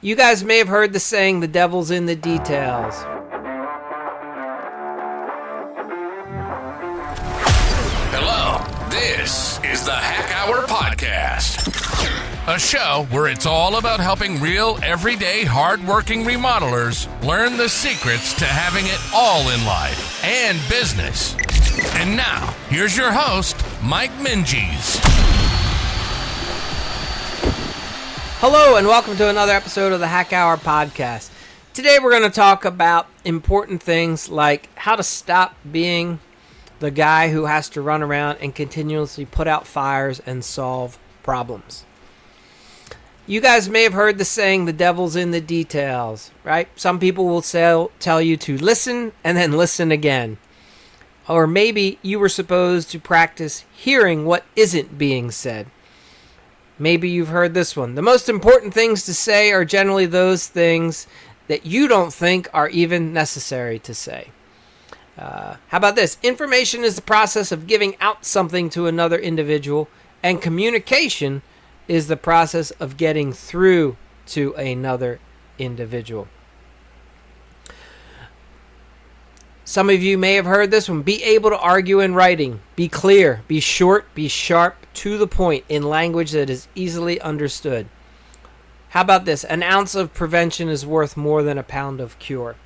You guys may have heard the saying, the devil's in the details. Hello, this is the Hack Hour Podcast, a show where it's all about helping real, everyday, hard-working remodelers learn the secrets to having it all in life and business. And now, here's your host, Mike Minges. Hello and welcome to another episode of the Hack Hour Podcast. Today we're going to talk about important things like how to stop being the guy who has to run around and continuously put out fires and solve problems. You guys may have heard the saying, the devil's in the details, right? Some people will tell you to listen and then listen again. Or maybe you were supposed to practice hearing what isn't being said. Maybe you've heard this one. The most important things to say are generally those things that you don't think are even necessary to say. How about this? Information is the process of giving out something to another individual, and communication is the process of getting through to another individual. Some of you may have heard this one. Be able to argue in writing. Be clear, be short, be sharp, to the point, in language that is easily understood. How about this? An ounce of prevention is worth more than a pound of cure.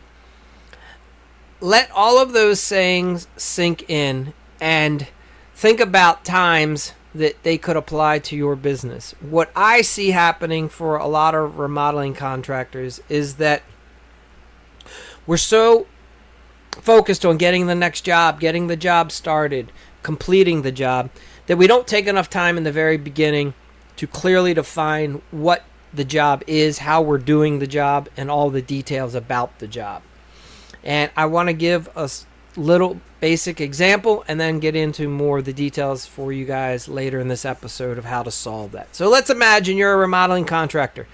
Let all of those sayings sink in and think about times that they could apply to your business. What I see happening for a lot of remodeling contractors is that we're so focused on getting the next job, getting the job started, completing the job, that we don't take enough time in the very beginning to clearly define what the job is, how we're doing the job, and all the details about the job. And I want to give a little basic example and then get into more of the details for you guys later in this episode of how to solve that. So let's imagine you're a remodeling contractor.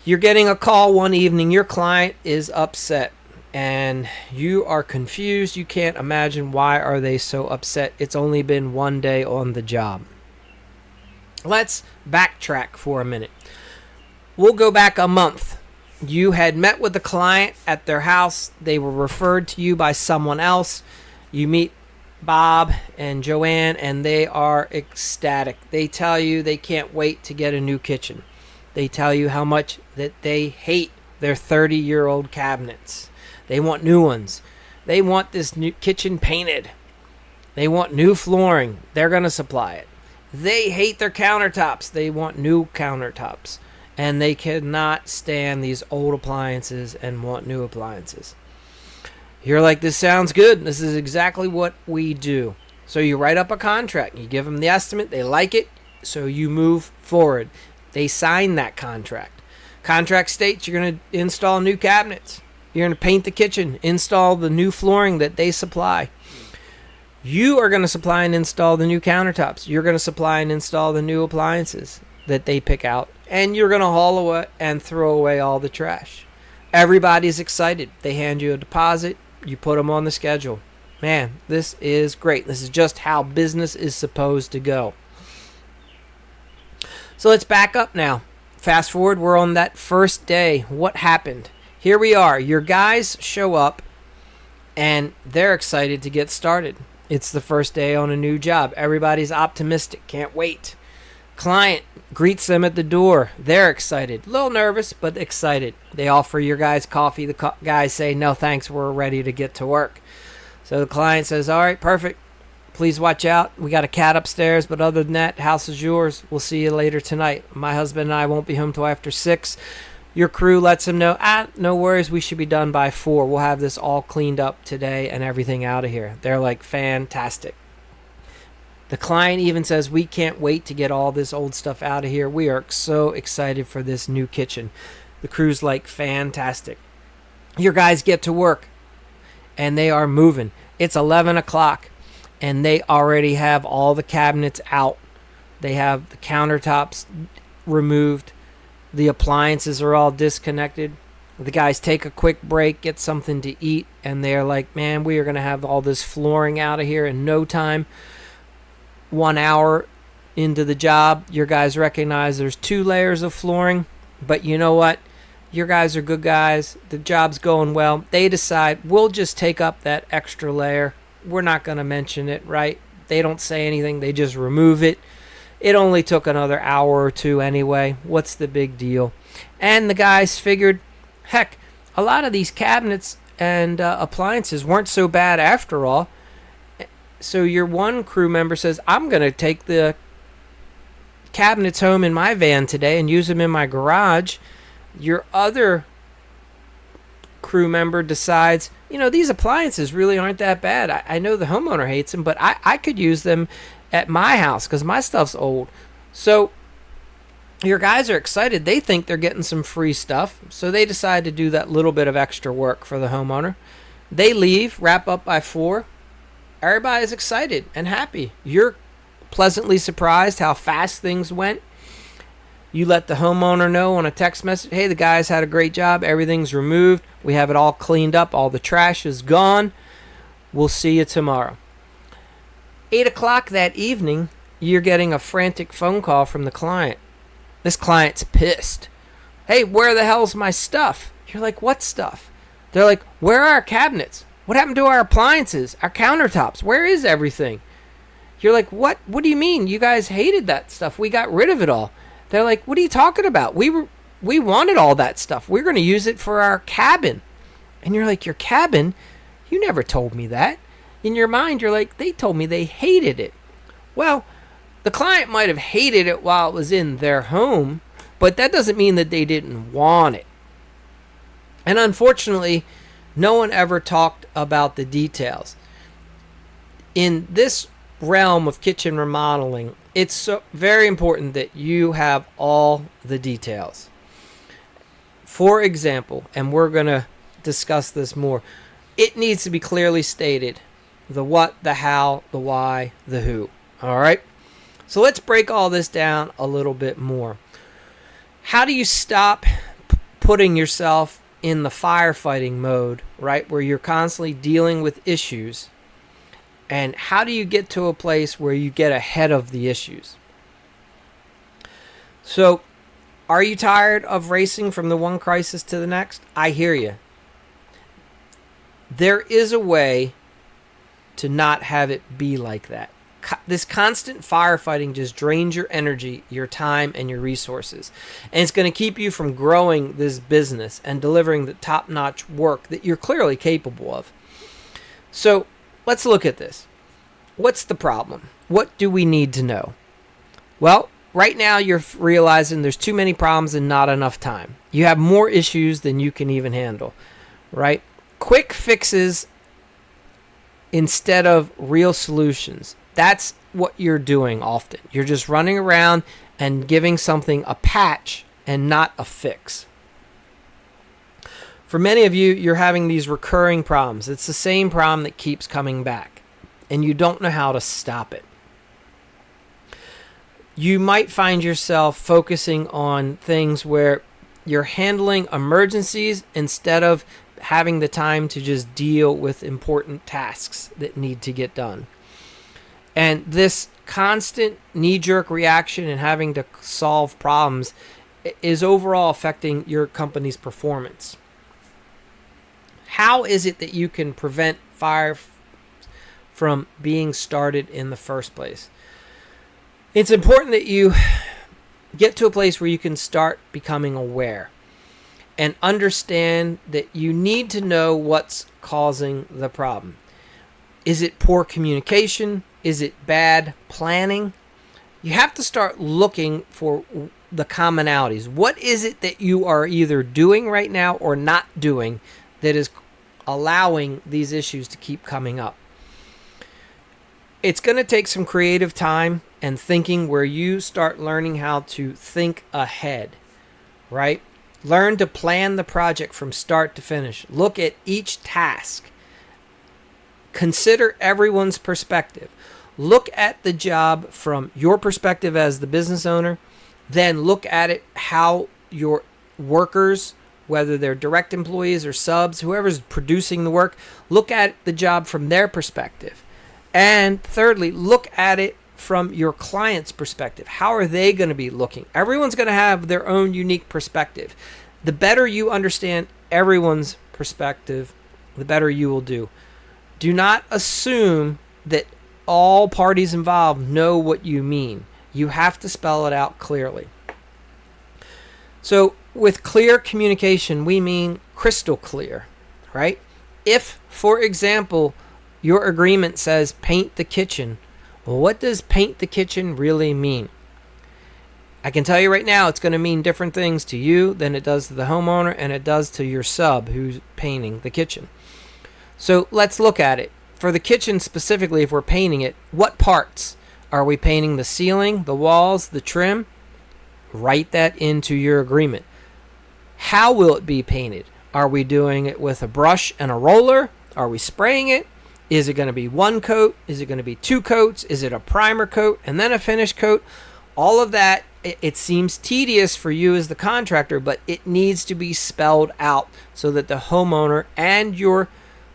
You're getting a call one evening. Your client is upset and you are confused. You can't imagine why are they so upset. It's only been one day on the job. Let's backtrack for a minute. We'll go back a month. You had met with the client at their house. They were referred to you by someone else. You meet Bob and Joanne, and they are ecstatic. They tell you they can't wait to get a new kitchen. They tell you how much that they hate their 30-year-old cabinets. They want new ones. They want this new kitchen painted. They want new flooring. They're going to supply it. They hate their countertops. They want new countertops. And they cannot stand these old appliances and want new appliances. You're like, this sounds good. This is exactly what we do. So you write up a contract. You give them the estimate. They like it. So you move forward. They sign that contract. Contract states you're going to install new cabinets. You're going to paint the kitchen. Install the new flooring that they supply. You are going to supply and install the new countertops. You're going to supply and install the new appliances that they pick out. And you're going to haul away and throw away all the trash. Everybody's excited. They hand you a deposit. You put them on the schedule. Man, this is great. This is just how business is supposed to go. So let's back up now. Fast forward, we're on that first day. What happened? Here we are. Your guys show up and they're excited to get started. It's the first day on a new job. Everybody's optimistic. Can't wait. Client greets them at the door. They're excited. A little nervous, but excited. They offer your guys coffee. The guys say, no thanks, we're ready to get to work. So the client says, all right, perfect. Please watch out. We got a cat upstairs, but other than that, house is yours. We'll see you later tonight. My husband and I won't be home till after 6. Your crew lets them know, no worries, we should be done by 4. We'll have this all cleaned up today and everything out of here. They're like, fantastic. The client even says, we can't wait to get all this old stuff out of here. We are so excited for this new kitchen. The crew's like, fantastic. Your guys get to work, and they are moving. It's 11 o'clock, and they already have all the cabinets out. They have the countertops removed. The appliances are all disconnected. The guys take a quick break, get something to eat, and they're like, man, we are going to have all this flooring out of here in no time. 1 hour into the job, your guys recognize there's 2 layers of flooring. But you know what? Your guys are good guys. The job's going well. They decide, we'll just take up that extra layer. We're not going to mention it, right? They don't say anything. They just remove it. It only took another hour or two anyway. What's the big deal? And the guys figured, heck, a lot of these cabinets and appliances weren't so bad after all. So your one crew member says, I'm going to take the cabinets home in my van today and use them in my garage. Your other crew member decides, these appliances really aren't that bad. I know the homeowner hates them, but I could use them at my house because my stuff's old. So your guys are excited. They think they're getting some free stuff. So they decide to do that little bit of extra work for the homeowner. They leave, wrap up by 4. Everybody's excited and happy. You're pleasantly surprised how fast things went. You let the homeowner know on a text message, hey, the guys had a great job. Everything's removed. We have it all cleaned up. All the trash is gone. We'll see you tomorrow. 8 o'clock that evening, you're getting a frantic phone call from the client. This client's pissed. Hey, where the hell's my stuff? You're like, what stuff? They're like, where are our cabinets? What happened to our appliances? Our countertops? Where is everything? You're like, what? What do you mean? You guys hated that stuff. We got rid of it all. They're like, what are you talking about? We wanted all that stuff. We're going to use it for our cabin. And you're like, your cabin? You never told me that. In your mind, you're like, they told me they hated it. Well, the client might have hated it while it was in their home, but that doesn't mean that they didn't want it. And unfortunately, no one ever talked about the details. In this realm of kitchen remodeling, it's so very important that you have all the details. For example, and we're going to discuss this more, it needs to be clearly stated: the what, the how, the why, the who. All right? So let's break all this down a little bit more. How do you stop putting yourself in the firefighting mode, right, where you're constantly dealing with issues? And how do you get to a place where you get ahead of the issues? So, are you tired of racing from the one crisis to the next? I hear you. There is a way to not have it be like that. This constant firefighting just drains your energy, your time, and your resources. And it's going to keep you from growing this business and delivering the top-notch work that you're clearly capable of. So, let's look at this. What's the problem? What do we need to know? Well, right now you're realizing there's too many problems and not enough time. You have more issues than you can even handle, right? Quick fixes instead of real solutions. That's what you're doing often. You're just running around and giving something a patch and not a fix. For many of you, you're having these recurring problems. It's the same problem that keeps coming back, and you don't know how to stop it. You might find yourself focusing on things where you're handling emergencies instead of having the time to just deal with important tasks that need to get done. And this constant knee-jerk reaction and having to solve problems is overall affecting your company's performance. How is it that you can prevent fire from being started in the first place? It's important that you get to a place where you can start becoming aware and understand that you need to know what's causing the problem. Is it poor communication? Is it bad planning? You have to start looking for the commonalities. What is it that you are either doing right now or not doing that is allowing these issues to keep coming up? It's going to take some creative time and thinking where you start learning how to think ahead, right? Learn to plan the project from start to finish. Look at each task. Consider everyone's perspective. Look at the job from your perspective as the business owner. Then look at it how your workers, whether they're direct employees or subs, whoever's producing the work, look at the job from their perspective. And thirdly, look at it from your client's perspective. How are they going to be looking? Everyone's going to have their own unique perspective. The better you understand everyone's perspective, the better you will do. Do not assume that all parties involved know what you mean. You have to spell it out clearly. So with clear communication, we mean crystal clear, right? If, for example, your agreement says paint the kitchen, well, what does paint the kitchen really mean? I can tell you right now, it's going to mean different things to you than it does to the homeowner and it does to your sub who's painting the kitchen. So let's look at it. For the kitchen specifically, if we're painting it, what parts? Are we painting the ceiling, the walls, the trim? Write that into your agreement. How will it be painted? Are we doing it with a brush and a roller? Are we spraying it? Is it going to be one coat? Is it going to be two coats? Is it a primer coat and then a finish coat? All of that, it seems tedious for you as the contractor, but it needs to be spelled out so that the homeowner and your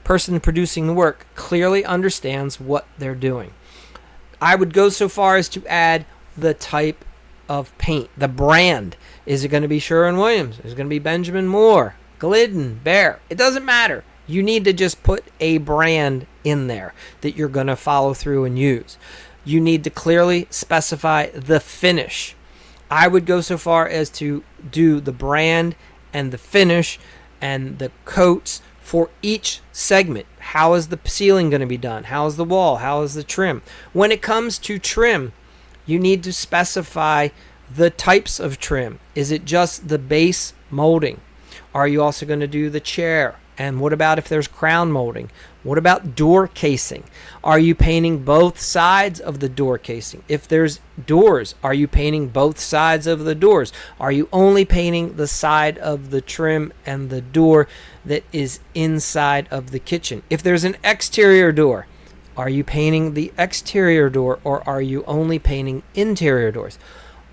person producing the work clearly understands what they're doing. I would go so far as to add the type of paint, the brand. Is it going to be Sherwin-Williams? Is it going to be Benjamin Moore, Glidden, Behr? It doesn't matter. You need to just put a brand in there that you're going to follow through and use. You need to clearly specify the finish. I would go so far as to do the brand and the finish and the coats for each segment. How is the ceiling going to be done? How is the wall? How is the trim? When it comes to trim, you need to specify the types of trim. Is it just the base molding? Are you also going to do the chair? And what about if there's crown molding? What about door casing? Are you painting both sides of the door casing? If there's doors, are you painting both sides of the doors? Are you only painting the side of the trim and the door that is inside of the kitchen? If there's an exterior door, are you painting the exterior door or are you only painting interior doors?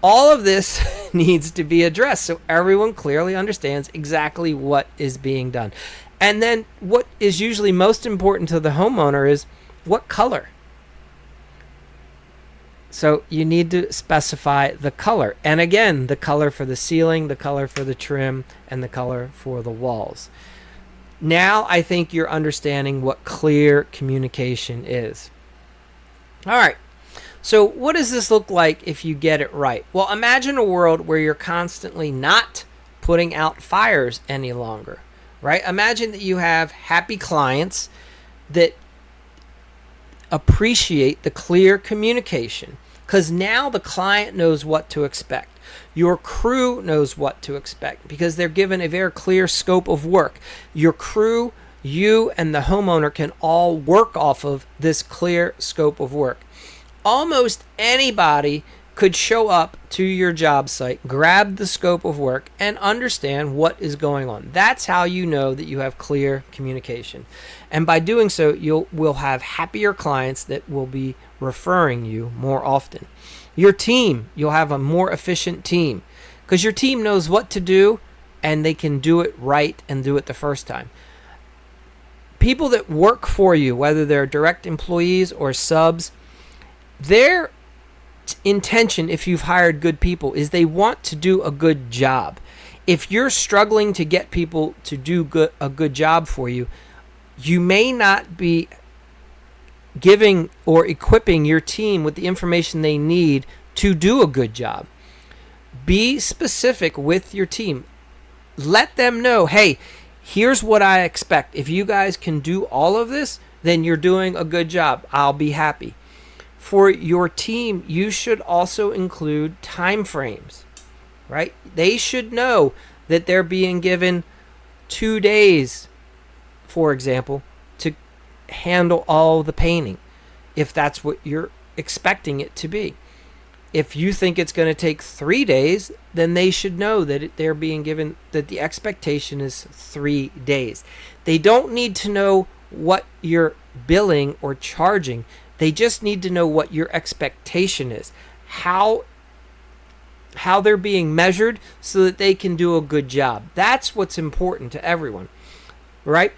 All of this needs to be addressed so everyone clearly understands exactly what is being done. And then what is usually most important to the homeowner is what color. So you need to specify the color. And again, the color for the ceiling, the color for the trim, and the color for the walls. Now I think you're understanding what clear communication is. All right. So what does this look like if you get it right? Well, imagine a world where you're constantly not putting out fires any longer, right? Imagine that you have happy clients that appreciate the clear communication because now the client knows what to expect. Your crew knows what to expect because they're given a very clear scope of work. Your crew, you, and the homeowner can all work off of this clear scope of work. Almost anybody could show up to your job site, grab the scope of work, and understand what is going on. That's how you know that you have clear communication. And by doing so, will have happier clients that will be referring you more often. Your team, you'll have a more efficient team because your team knows what to do and they can do it right and do it the first time. People that work for you, whether they're direct employees or subs, their intention, if you've hired good people, is they want to do a good job. If you're struggling to get people to do a good job for you, you may not be giving or equipping your team with the information they need to do a good job. Be specific with your team. Let them know, hey, here's what I expect. If you guys can do all of this, then you're doing a good job. I'll be happy. For your team, you should also include time frames, right? They should know that they're being given 2 days, for example, to handle all the painting, if that's what you're expecting it to be. If you think it's going to take 3 days, then they should know that they're being given, that the expectation is 3 days. They don't need to know what you're billing or charging. They just need to know what your expectation is, how they're being measured so that they can do a good job. That's what's important to everyone, right?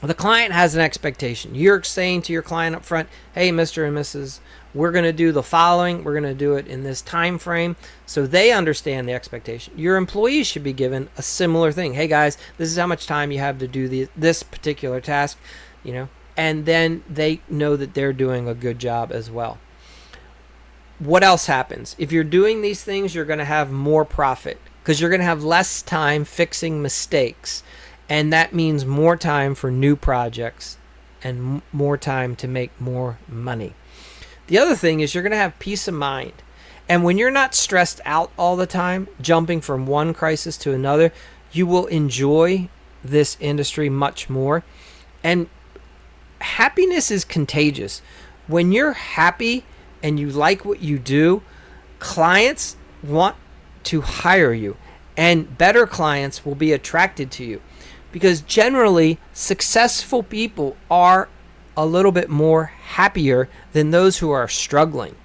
The client has an expectation. You're saying to your client up front, hey, Mr. and Mrs., we're going to do the following. We're going to do it in this time frame, so they understand the expectation. Your employees should be given a similar thing. Hey, guys, this is how much time you have to do this particular task, and then they know that they're doing a good job as well. What else happens? If you're doing these things, you're going to have more profit because you're going to have less time fixing mistakes. And that means more time for new projects and more time to make more money. The other thing is you're going to have peace of mind. And when you're not stressed out all the time, jumping from one crisis to another, you will enjoy this industry much more. And happiness is contagious. When you're happy and you like what you do, clients want to hire you, and better clients will be attracted to you. Because generally, successful people are a little bit more happier than those who are struggling.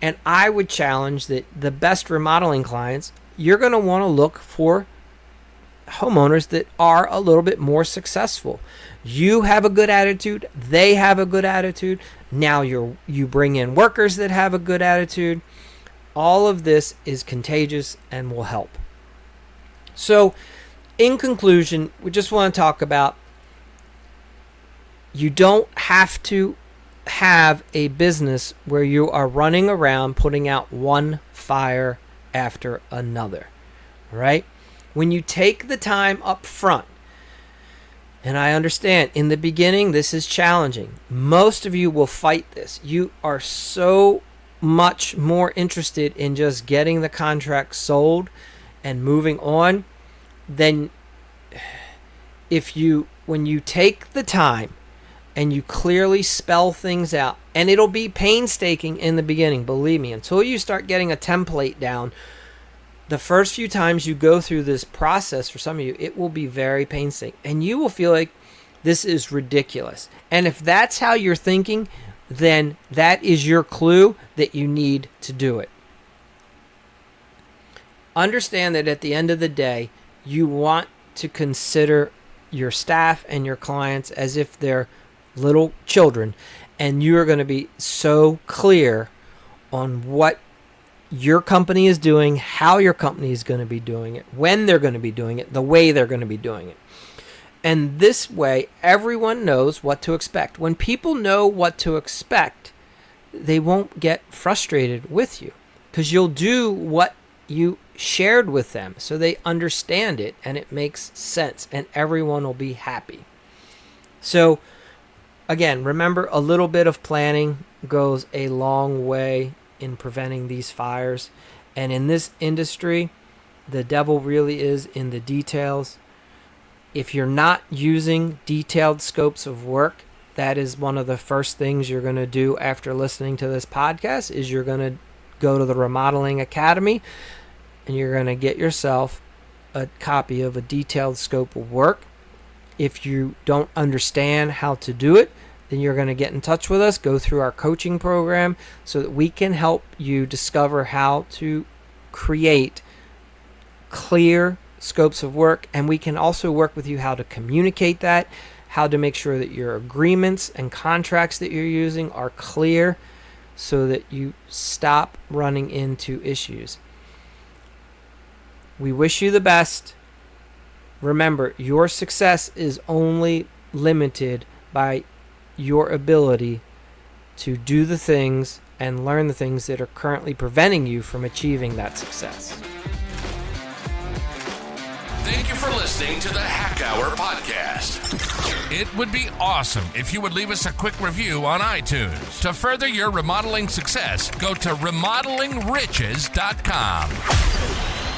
And I would challenge that the best remodeling clients, you're going to want to look for homeowners that are a little bit more successful. You have a good attitude. They have a good attitude. Now you bring in workers that have a good attitude. All of this is contagious and will help. So, in conclusion, we just want to talk about you don't have to have a business where you are running around putting out one fire after another, right? When you take the time up front, and I understand in the beginning this is challenging. Most of you will fight this. You are so much more interested in just getting the contract sold and moving on than when you take the time and you clearly spell things out. And it'll be painstaking in the beginning, believe me, until you start getting a template down. The first few times you go through this process, for some of you, it will be very painstaking. And you will feel like this is ridiculous. And if that's how you're thinking, then that is your clue that you need to do it. Understand that at the end of the day, you want to consider your staff and your clients as if they're little children, and you are going to be so clear on what your company is doing, how your company is going to be doing it, when they're going to be doing it, the way they're going to be doing it. And this way, everyone knows what to expect. When people know what to expect, they won't get frustrated with you because you'll do what you shared with them so they understand it and it makes sense and everyone will be happy. So again, remember, a little bit of planning goes a long way in preventing these fires. And in this industry, the devil really is in the details. If you're not using detailed scopes of work, that is one of the first things you're going to do after listening to this podcast is you're going to go to the Remodeling Academy and you're going to get yourself a copy of a detailed scope of work. If you don't understand how to do it, then you're going to get in touch with us, go through our coaching program so that we can help you discover how to create clear scopes of work. And we can also work with you how to communicate that, how to make sure that your agreements and contracts that you're using are clear so that you stop running into issues. We wish you the best. Remember, your success is only limited by your ability to do the things and learn the things that are currently preventing you from achieving that success. Thank you for listening to the Hack Hour podcast. It would be awesome if you would leave us a quick review on iTunes. To further your remodeling success, go to remodelingriches.com.